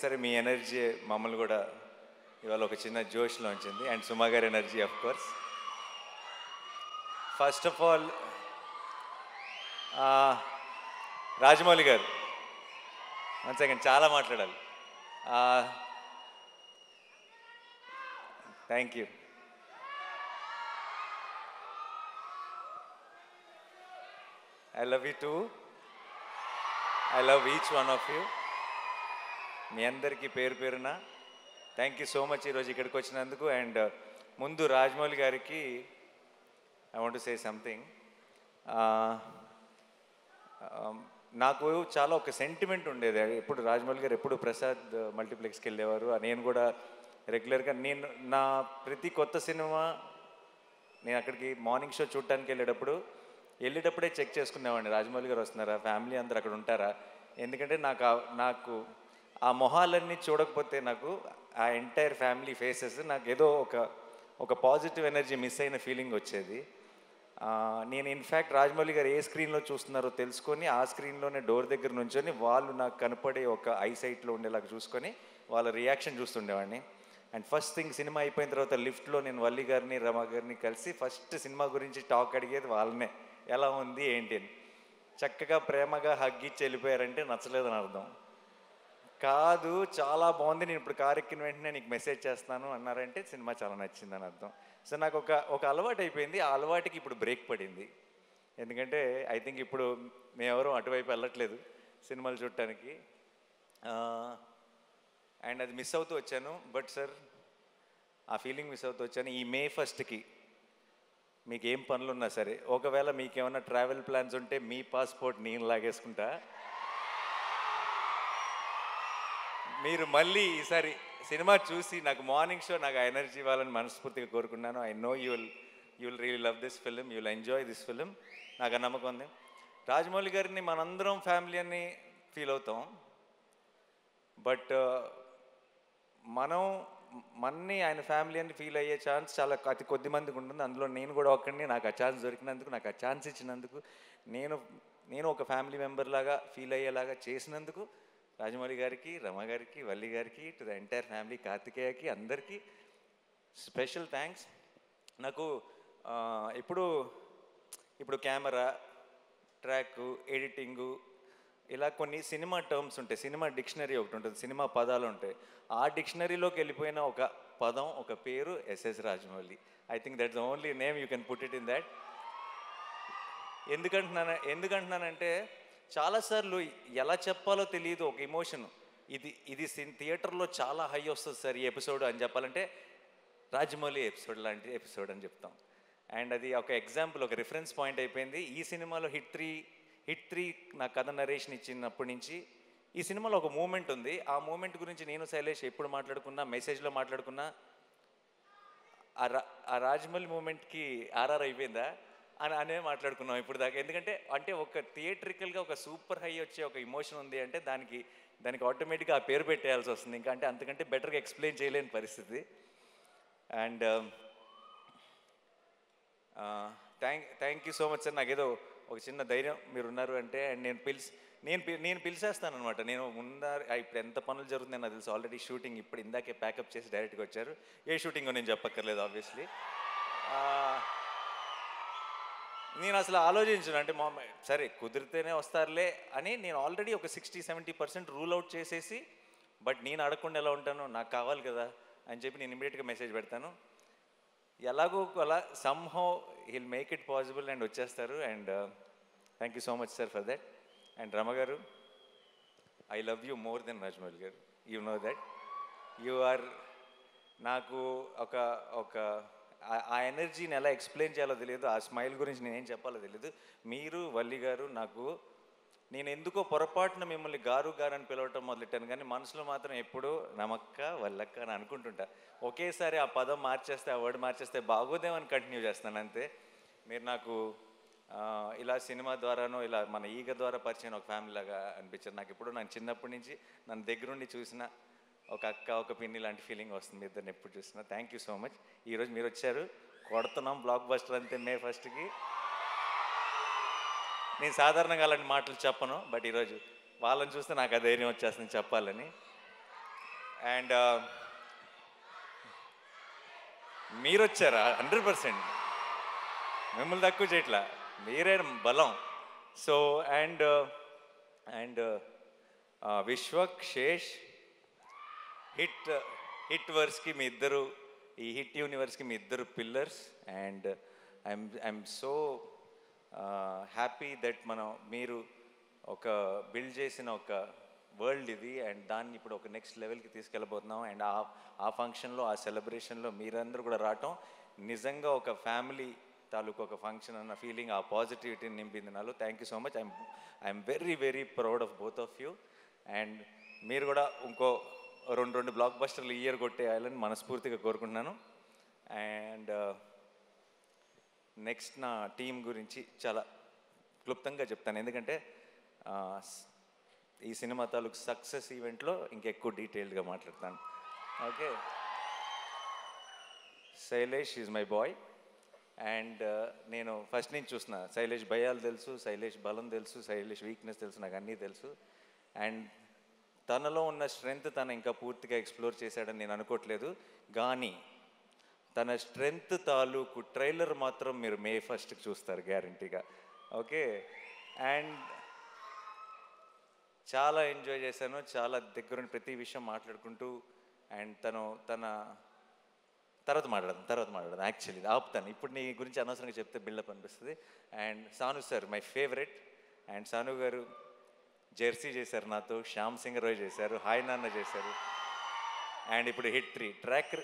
సరే మీ ఎనర్జీ మమ్మల్ని కూడా ఇవాళ ఒక చిన్న జోష్లో ఉంచింది. అండ్ సుమా గారి energy of course. First of all Rajamouli గారు, వన్ సెకండ్, చాలా మాట్లాడాలి. Thank you. I love you too. I love each one of you. మీ అందరికీ పేరు పేరున థ్యాంక్ యూ సో మచ్ ఈరోజు ఇక్కడికి వచ్చినందుకు. అండ్ ముందు రాజమౌళి గారికి I want to say something. నాకు చాలా ఒక సెంటిమెంట్ ఉండేది. ఎప్పుడు రాజమౌళి గారు ఎప్పుడు ప్రసాద్ మల్టీప్లెక్స్కి వెళ్ళేవారు. నేను కూడా రెగ్యులర్గా నా ప్రతి కొత్త సినిమా నేను అక్కడికి మార్నింగ్ షో చూడటానికి వెళ్ళేటప్పుడే చెక్ చేసుకునేవాడిని, రాజమౌళి గారు వస్తున్నారా, ఫ్యామిలీ అందరు అక్కడ ఉంటారా. ఎందుకంటే నాకు ఆ మొహాలన్నీ చూడకపోతే నాకు ఆ ఎంటైర్ ఫ్యామిలీ ఫేసెస్ నాకు ఏదో ఒక పాజిటివ్ ఎనర్జీ మిస్ అయిన ఫీలింగ్ వచ్చేది. నేను ఇన్ఫ్యాక్ట్ రాజమౌళి గారు ఏ స్క్రీన్లో చూస్తున్నారో తెలుసుకొని ఆ స్క్రీన్లోనే డోర్ దగ్గర నుంచొని వాళ్ళు నాకు కనపడే ఒక ఐసైట్లో ఉండేలాగా చూసుకొని వాళ్ళ రియాక్షన్ చూస్తుండేవాడిని. అండ్ ఫస్ట్ థింగ్ సినిమా అయిపోయిన తర్వాత లిఫ్ట్లో నేను వల్లి గారిని రమ గారిని కలిసి ఫస్ట్ సినిమా గురించి టాక్ అడిగేది వాళ్ళనే, ఎలా ఉంది ఏంటి అని. చక్కగా ప్రేమగా హగ్గిచ్చి వెళ్ళిపోయారంటే నచ్చలేదని అర్థం కాదు, చాలా బాగుంది, నేను ఇప్పుడు కారు ఎక్కిన వెంటనే నీకు మెసేజ్ చేస్తాను అన్నారంటే సినిమా చాలా నచ్చిందని అర్థం. సో నాకు ఒక అలవాటు అయిపోయింది. ఆ అలవాటుకి ఇప్పుడు బ్రేక్ పడింది. ఎందుకంటే ఐ థింక్ ఇప్పుడు మేమెవరూ అటువైపు వెళ్ళట్లేదు సినిమాలు చూడటానికి. అండ్ అది మిస్ అవుతూ వచ్చాను. బట్ సార్, ఆ ఫీలింగ్ మిస్ అవుతూ వచ్చాను. ఈ May 1st మీకు ఏం పనులున్నా సరే, ఒకవేళ మీకు ఏమైనా ట్రావెల్ ప్లాన్స్ ఉంటే మీ పాస్పోర్ట్ నేను లాగేసుకుంటా. మీరు మళ్ళీ ఈసారి సినిమా చూసి నాకు మార్నింగ్ షో నాకు ఆ ఎనర్జీ ఇవ్వాలని మనస్ఫూర్తిగా కోరుకున్నాను. I know you will really love this film, you will enjoy this film. నాకు ఆ నమ్మకం ఉంది. రాజమౌళి గారిని మనందరం ఫ్యామిలీ అని ఫీల్ అవుతాం. బట్ మన్ని ఆయన ఫ్యామిలీ అని ఫీల్ అయ్యే ఛాన్స్ చాలా అతి కొద్ది మందికి ఉంటుంది. అందులో నేను కూడా ఒక్కడిని. నాకు ఆ ఛాన్స్ దొరికినందుకు, నాకు ఆ ఛాన్స్ ఇచ్చినందుకు, నేను ఒక ఫ్యామిలీ మెంబర్ లాగా ఫీల్ అయ్యేలాగా చేసినందుకు రాజమౌళి గారికి, రమ గారికి, వల్లి గారికి, టు ద ఎంటైర్ ఫ్యామిలీ, కార్తికేయకి, అందరికీ స్పెషల్ థ్యాంక్స్. నాకు ఇప్పుడు కెమెరా, ట్రాక్, ఎడిటింగు, ఇలా కొన్ని సినిమా టర్మ్స్ ఉంటాయి. సినిమా డిక్షనరీ ఒకటి ఉంటుంది, సినిమా పదాలు ఉంటాయి. ఆ డిక్షనరీలోకి వెళ్ళిపోయిన ఒక పదం, ఒక పేరు S S Rajamouli. I think that's the only name you can put it in that. ఎందుకంటున్నానంటే చాలాసార్లు ఎలా చెప్పాలో తెలియదు ఒక ఎమోషన్. ఇది థియేటర్లో చాలా హై వస్తుంది సార్ ఈ ఎపిసోడ్ అని చెప్పాలంటే రాజమౌళి ఎపిసోడ్ లాంటి ఎపిసోడ్ అని చెప్తాం. అండ్ అది ఒక ఎగ్జాంపుల్, ఒక రిఫరెన్స్ పాయింట్ అయిపోయింది. ఈ సినిమాలో హిట్ త్రీ నా కథ నరేషన్ ఇచ్చినప్పటి నుంచి ఈ సినిమాలో ఒక మూమెంట్ ఉంది. ఆ మూమెంట్ గురించి నేను శైలేష్ ఎప్పుడు మాట్లాడుకున్నా, మెసేజ్లో మాట్లాడుకున్నా, ఆ రాజమౌళి మూమెంట్కి ఆర్ఆర్ అయిపోయిందా అనే మాట్లాడుకున్నాం ఇప్పుడు దాకా. ఎందుకంటే ఒక థియేట్రికల్గా ఒక సూపర్ హై వచ్చే ఒక ఎమోషన్ ఉంది అంటే దానికి ఆటోమేటిక్గా ఆ పేరు పెట్టేయాల్సి వస్తుంది. అంటే అంతకంటే బెటర్గా ఎక్స్ప్లెయిన్ చేయలేని పరిస్థితి. And thank you so much sir. నాకేదో ఒక చిన్న ధైర్యం మీరు ఉన్నారు అంటే. అండ్ నేను పిలిచేస్తాను అనమాట. నేను ఇప్పుడు ఎంత పనులు జరుగుతున్నాయి నాకు తెలుసు. ఆల్రెడీ షూటింగ్ ఇప్పుడు ఇందాకే ప్యాకప్ చేసి డైరెక్ట్గా వచ్చారు. ఏ షూటింగో నేను చెప్పక్కర్లేదు ఆబ్వియస్లీ. నేను అసలు ఆలోచించను. అంటే సరే కుదిరితేనే వస్తారులే అని నేను ఆల్రెడీ ఒక 60-70% రూల్ అవుట్ చేసేసి, బట్ నేను అడగకుండా ఎలా ఉంటాను, నాకు కావాలి కదా అని చెప్పి నేను ఇమీడియట్గా మెసేజ్ పెడతాను. ఎలాగో అలా somehow he'll make it possible and వచ్చేస్తారు. And thank you so much sir for that. And Rama garu, I love you more than Rajamouli garu. You know that. You are నాకు ఒక ఆ ఎనర్జీని ఎలా ఎక్స్ప్లెయిన్ చేయాలో తెలియదు. ఆ స్మైల్ గురించి నేనేం చెప్పాలో తెలియదు. మీరు, వల్లి గారు, నేను ఎందుకో పొరపాటున మిమ్మల్ని గారు అని పిలవటం మొదలెట్టాను, కానీ మనసులో మాత్రం ఎప్పుడూ నమక్క, వల్లక్క అని అనుకుంటుంటా. ఒకేసారి ఆ పదం మార్చేస్తే, ఆ వర్డ్ మార్చేస్తే బాగోదేమని కంటిన్యూ చేస్తాను అంతే. మీరు నాకు ఇలా సినిమా ద్వారానో ఇలా మన ఈగ ద్వారా పరిచయం ఒక ఫ్యామిలీ లాగా అనిపించారు నాకు. ఇప్పుడు నాకు చిన్నప్పటి నుంచి నన్ను దగ్గరుండి చూసిన ఒక అక్క, ఒక పిన్ని లాంటి ఫీలింగ్ వస్తుంది ఇద్దరిని ఎప్పుడు చూసినా. Thank you so much. ఈరోజు మీరు వచ్చారు, కొడుతున్నాం బ్లాక్ బస్టర్ అంతే May 1st. నేను సాధారణంగా అలాంటి మాటలు చెప్పను, బట్ ఈరోజు వాళ్ళని చూస్తే నాకు ఆ ధైర్యం వచ్చేస్తుంది చెప్పాలని. అండ్ మీరు వచ్చారా? 100%. మిమ్మల్ని తక్కువ చేయట్లా, మీరే బలం. So and Vishwak, Sesh, hit వర్స్కి మీ ఇద్దరు, ఈ హిట్ యూనివర్స్కి మీ ఇద్దరు pillars. And I'm so happy that మీరు ఒక బిల్డ్ చేసిన ఒక వరల్డ్ ఇది, అండ్ దాన్ని ఇప్పుడు ఒక నెక్స్ట్ లెవెల్కి తీసుకెళ్ళబోతున్నాం. అండ్ ఆ ఫంక్షన్లో, ఆ సెలబ్రేషన్లో మీరందరూ కూడా రావటం నిజంగా ఒక ఫ్యామిలీ తాలూకు ఒక ఫంక్షన్ అన్న ఫీలింగ్, ఆ పాజిటివిటీని నింపింది నాలో. Thank you so much. I'm very very proud of both of you. And మీరు కూడా ఇంకో రెండు బ్లాక్ బస్టర్లు ఇయర్ కొట్టేయాలని మనస్ఫూర్తిగా కోరుకుంటున్నాను. అండ్ నెక్స్ట్ నా టీం గురించి చాలా క్లుప్తంగా చెప్తాను, ఎందుకంటే ఈ సినిమా తాలూకు సక్సెస్ ఈవెంట్లో ఇంకెక్కువ డీటెయిల్డ్గా మాట్లాడతాను. Okay. Shailesh is my boy. And నేను ఫస్ట్ నుంచి చూసిన శైలేష్ భయాలు తెలుసు, శైలేష్ బలం తెలుసు, శైలేష్ వీక్నెస్ తెలుసు, నాకు అన్నీ తెలుసు. అండ్ తనలో ఉన్న స్ట్రెంగ్త్ తను ఇంకా పూర్తిగా ఎక్స్ప్లోర్ చేశాడని నేను అనుకోవట్లేదు, కానీ తన స్ట్రెంగ్త్ తాలూకు ట్రైలర్ మాత్రం మీరు May 1st చూస్తారు గ్యారంటీగా. ఓకే. అండ్ చాలా ఎంజాయ్ చేశాను, చాలా దగ్గరుండి ప్రతి విషయం మాట్లాడుకుంటూ. అండ్ తన తర్వాత మాట్లాడదాం. యాక్చువల్లీ ఆపుతాను, ఇప్పుడు నీ గురించి అనవసరంగా చెప్తే బిల్డప్ అనిపిస్తుంది. And Sanu sir my favourite. And Sanu garu Jersey చేశారు నాతో, శ్యామ్ సింగ్ రాయ్ చేశారు, హాయ్ నాన్న చేశారు. అండ్ ఇప్పుడు హిట్ 3 ట్రాక్.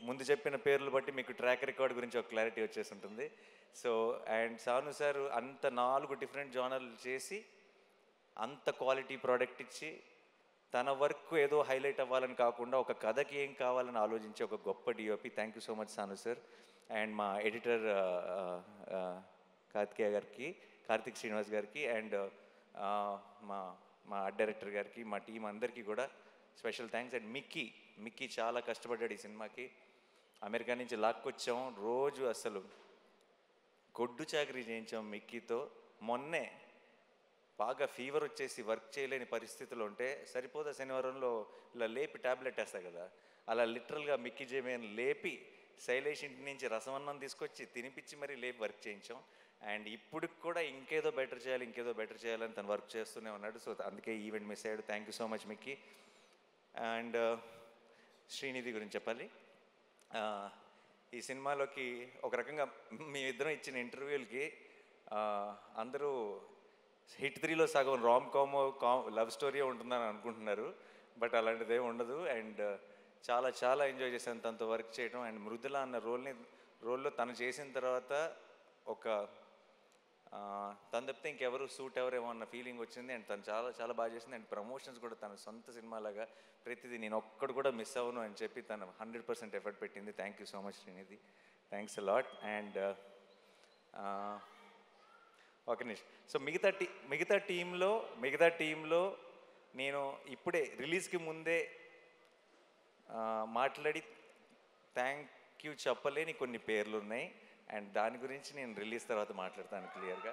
ముందు చెప్పిన పేర్లు బట్టి మీకు ట్రాక్ రికార్డ్ గురించి ఒక క్లారిటీ వచ్చేసి ఉంటుంది. సో అండ్ సాను సార్ అంత 4 డిఫరెంట్ జానర్లు చేసి అంత క్వాలిటీ ప్రోడక్ట్ ఇచ్చి తన వర్క్ ఏదో హైలైట్ అవ్వాలని కాకుండా ఒక కథకి ఏం కావాలని ఆలోచించే ఒక గొప్ప DOP. Thank you so much Sanu sir. And మా ఎడిటర్ కార్తిక్ శ్రీనివాస్ గారికి, అండ్ మా ఆర్ట్ డైరెక్టర్ గారికి, మా టీం అందరికీ కూడా స్పెషల్ థ్యాంక్స్. అండ్ మిక్కీ చాలా కష్టపడ్డాడు ఈ సినిమాకి. అమెరికా నుంచి లాక్కొచ్చాం, రోజు అసలు గొడ్డు చాకరీ చేయించాం మిక్కీతో. మొన్నే బాగా ఫీవర్ వచ్చేసి వర్క్ చేయలేని పరిస్థితులు ఉంటే సరిపోదా శనివారంలో ఇలా లేపి ట్యాబ్లెట్ వేస్తాయి కదా, అలా లిటరల్గా మిక్కీ జేమేని లేపి శైలేష్ ఇంటి నుంచి రసమన్నం తీసుకొచ్చి తినిపించి మరీ లేపి వర్క్ చేయించాం. అండ్ ఇప్పుడు కూడా ఇంకేదో బెటర్ చేయాలని తను వర్క్ చేస్తూనే ఉన్నాడు. సో అందుకే ఈవెంట్ మిస్ అయ్యాడు. Thank you so much Mickey. And Srinidhi గురించి చెప్పాలి. ఈ సినిమాలోకి ఒక రకంగా మేమిద్దరం ఇచ్చిన ఇంటర్వ్యూలకి అందరూ హిట్ 3లో సగం రామ్ కామ్ లవ్ స్టోరీ ఉంటుందని అనుకుంటున్నారు, బట్ అలాంటిదే ఉండదు. అండ్ చాలా ఎంజాయ్ చేశాను తనతో వర్క్ చేయడం. అండ్ మృదుల అన్న రోల్లో తను చేసిన తర్వాత ఒక తను తప్పితే ఇంకెవరు సూట్ ఎవరేమో అన్న ఫీలింగ్ వచ్చింది. అండ్ తను చాలా బాగా చేసింది. అండ్ ప్రమోషన్స్ కూడా తన సొంత సినిమాలాగా ప్రతిదీ నేను ఒక్కడు కూడా మిస్ అవ్వను అని చెప్పి తను 100% ఎఫర్ట్ పెట్టింది. Thank you so much Srinidhi, thanks a lot. And ఒక నిమిషం. సో మిగతా టీంలో నేను ఇప్పుడే రిలీజ్కి ముందే మాట్లాడి థ్యాంక్ యూ చెప్పలేని కొన్ని పేర్లు ఉన్నాయి. అండ్ దాని గురించి నేను రిలీజ్ తర్వాత మాట్లాడతాను క్లియర్గా.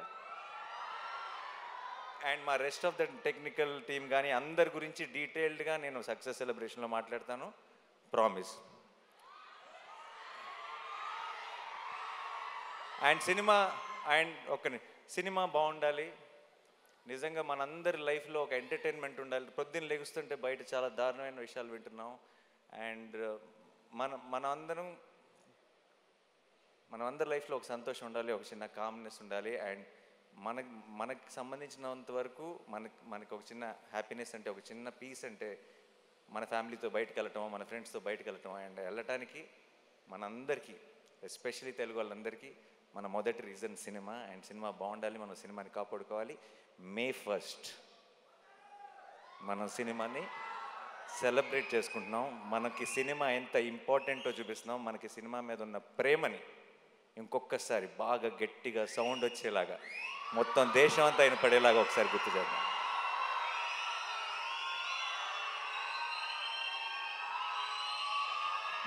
అండ్ మా rest of the technical team కానీ అందరి గురించి డీటెయిల్డ్గా నేను సక్సెస్ సెలబ్రేషన్లో మాట్లాడతాను, ప్రామిస్. అండ్ సినిమా బాగుండాలి, నిజంగా మనందరి లైఫ్లో ఒక ఎంటర్టైన్మెంట్ ఉండాలి. పొద్దున్న లెగుస్తుంటే బయట చాలా దారుణమైన విషయాలు వింటున్నాం. అండ్ మనమందరి లైఫ్లో ఒక సంతోషం ఉండాలి, ఒక చిన్న కామ్నెస్ ఉండాలి. అండ్ మనకు సంబంధించినంత వరకు మనకు ఒక చిన్న హ్యాపీనెస్ అంటే, ఒక చిన్న పీస్ అంటే మన ఫ్యామిలీతో బయటకు వెళ్ళటం, మన ఫ్రెండ్స్తో బయటకు వెళ్ళటం. అండ్ వెళ్ళటానికి మనందరికీ, ఎస్పెషలీ తెలుగు వాళ్ళందరికీ మన మొదటి రీజన్ సినిమా. అండ్ సినిమా బాగుండాలి, మనం సినిమాని కాపాడుకోవాలి. May 1st మనం సినిమాని సెలబ్రేట్ చేసుకుంటున్నాం. మనకి సినిమా ఎంత ఇంపార్టెంటో చూపిస్తున్నాం. మనకి సినిమా మీద ఉన్న ప్రేమని ఇంకొకసారి బాగా గట్టిగా సౌండ్ వచ్చేలాగా మొత్తం దేశం అంతా ఆయన పడేలాగా ఒకసారి గుర్తు చేద్దాం.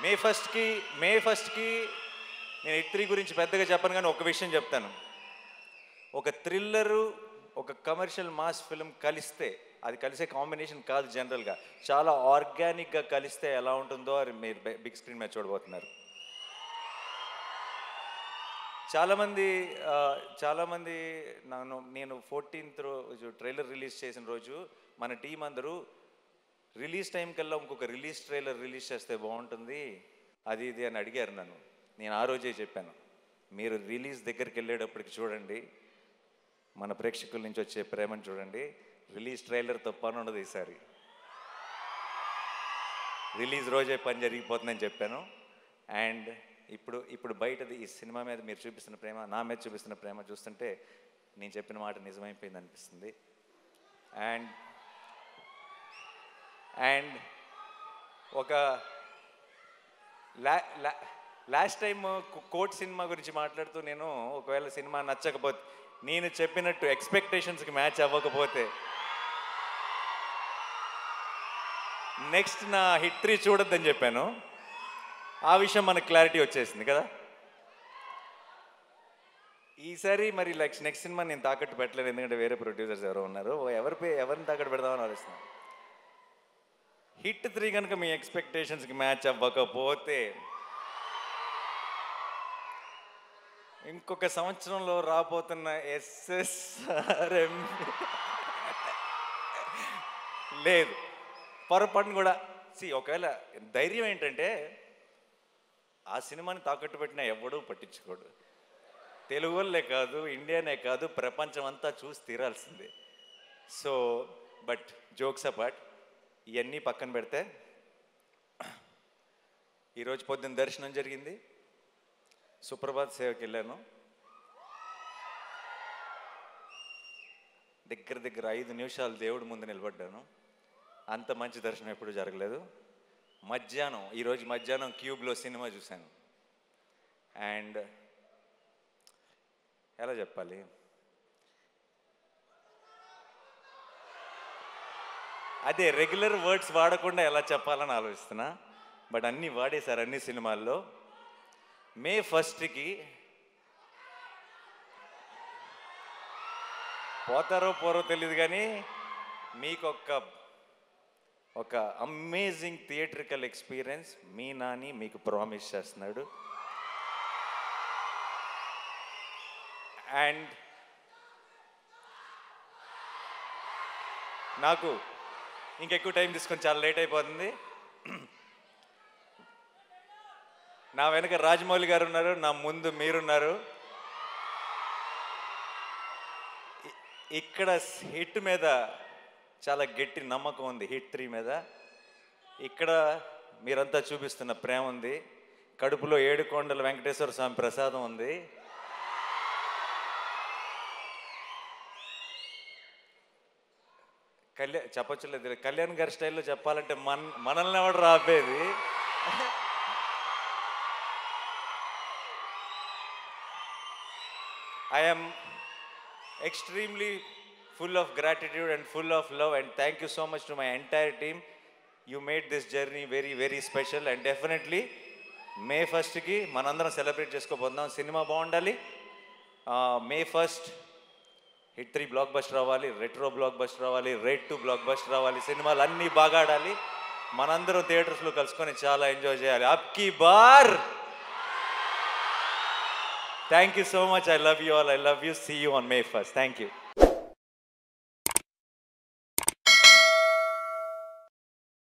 May 1st నేను హిట్ 3 గురించి పెద్దగా చెప్పను, కానీ ఒక విషయం చెప్తాను. ఒక థ్రిల్లరు, ఒక కమర్షియల్ మాస్ ఫిల్మ్ కలిస్తే అది కలిసే కాంబినేషన్ కాదు జనరల్గా. చాలా ఆర్గానిక్గా కలిస్తే ఎలా ఉంటుందో అది మీరు బిగ్ స్క్రీన్ మీద చూడబోతున్నారు. చాలామంది నేను 14th రోజు ట్రైలర్ రిలీజ్ చేసిన రోజు మన టీం అందరూ రిలీజ్ టైం కల్లా ఇంకొక ట్రైలర్ రిలీజ్ చేస్తే బాగుంటుంది అది ఇది అని అడిగారు నన్ను. నేను ఆ రోజే చెప్పాను, మీరు రిలీజ్ దగ్గరికి వెళ్ళేటప్పటికి చూడండి, మన ప్రేక్షకుల నుంచి వచ్చే ప్రేమను చూడండి, రిలీజ్ ట్రైలర్తో పని ఉండదు ఈసారి, రిలీజ్ రోజే పని జరిగిపోతుందని చెప్పాను. అండ్ ఇప్పుడు బయటది ఈ సినిమా మీద మీరు చూపిస్తున్న ప్రేమ, నా మీద చూపిస్తున్న ప్రేమ చూస్తుంటే నేను చెప్పిన మాట నిజమైపోయింది అనిపిస్తుంది. అండ్ ఒక లాస్ట్ టైం కోట్ సినిమా గురించి మాట్లాడుతూ నేను ఒకవేళ సినిమా నచ్చకపోతే, నేను చెప్పినట్టు ఎక్స్పెక్టేషన్స్కి మ్యాచ్ అవ్వకపోతే నెక్స్ట్ నా హిట్ 3 చూడొద్దని చెప్పాను. ఆ విషయం మనకు క్లారిటీ వచ్చేసింది కదా. ఈసారి మరి నెక్స్ట్ సినిమా నేను తాకట్టు పెట్టలేదు, ఎందుకంటే వేరే ప్రొడ్యూసర్స్ ఎవరో ఉన్నారు, ఎవరిని తాకట్టు పెడదామని ఆలోచిస్తున్నాను. హిట్ 3 కనుక మీ ఎక్స్పెక్టేషన్స్కి మ్యాచ్ అవ్వకపోతే ఇంకొక సంవత్సరంలో రాబోతున్న SSRM లేదు, పొరపాటును కూడా. ఒకవేళ ధైర్యం ఏంటంటే ఆ సినిమాని తాకట్టు పెట్టినా ఎవడూ పట్టించుకోడు. తెలుగు వాళ్ళే కాదు, ఇండియానే కాదు, ప్రపంచం అంతా చూసి తీరాల్సిందే. సో బట్ జోక్స్ అపార్ట్, ఇవన్నీ పక్కన పెడితే ఈరోజు పొద్దున్న దర్శనం జరిగింది, సుప్రభాత్ సేవకి వెళ్ళాను. దగ్గర 5 నిమిషాలు దేవుడి ముందు నిలబడ్డాను. అంత మంచి దర్శనం ఎప్పుడు జరగలేదు. ఈరోజు మధ్యాహ్నం క్యూబ్లో సినిమా చూశాను. అండ్ ఎలా చెప్పాలి, అదే రెగ్యులర్ వర్డ్స్ వాడకుండా ఎలా చెప్పాలని ఆలోచిస్తున్నా, బట్ అన్నీ వాడేశారు అన్ని సినిమాల్లో. May 1కి పోతారో పోరో తెలియదు కానీ మీకు ఒక అమేజింగ్ థియేట్రికల్ ఎక్స్పీరియన్స్ మీ నాని మీకు ప్రామిస్ చేస్తున్నాడు. అండ్ నాకు ఇంకెక్కువ టైం తీసుకొని చాలా లేట్ అయిపోతుంది. నా వెనక రాజమౌళి గారు ఉన్నారు, నా ముందు మీరున్నారు. ఇక్కడ హిట్ మీద చాలా గట్టి నమ్మకం ఉంది, హిట్ 3 మీద. ఇక్కడ మీరంతా చూపిస్తున్న ప్రేమ ఉంది, కడుపులో 7 కొండల వెంకటేశ్వర స్వామి ప్రసాదం ఉంది. చెప్పొచ్చులేదు, కళ్యాణ్ గారి స్టైల్లో చెప్పాలంటే మనల్ని ఎవడు రాపేది. I am extremely full of gratitude and full of love, and thank you so much to my entire team. You made this journey very, very special, and definitely May 1కి మనందరం సెలబ్రేట్ చేసుకోబోతున్నాం. సినిమా బాగుండాలి. May 1st hit 3 block buster అవ్వాలి, retro block buster అవ్వాలి, rate 2 block buster అవ్వాలి, సినిమాలు అన్నీ బాగా ఆడాలి, మనందరం థియేటర్స్లో కలుసుకొని చాలా ఎంజాయ్ చేయాలి. అబ్కి bar. Thank you so much. I love you all. I love you. See you on May 1st. Thank you.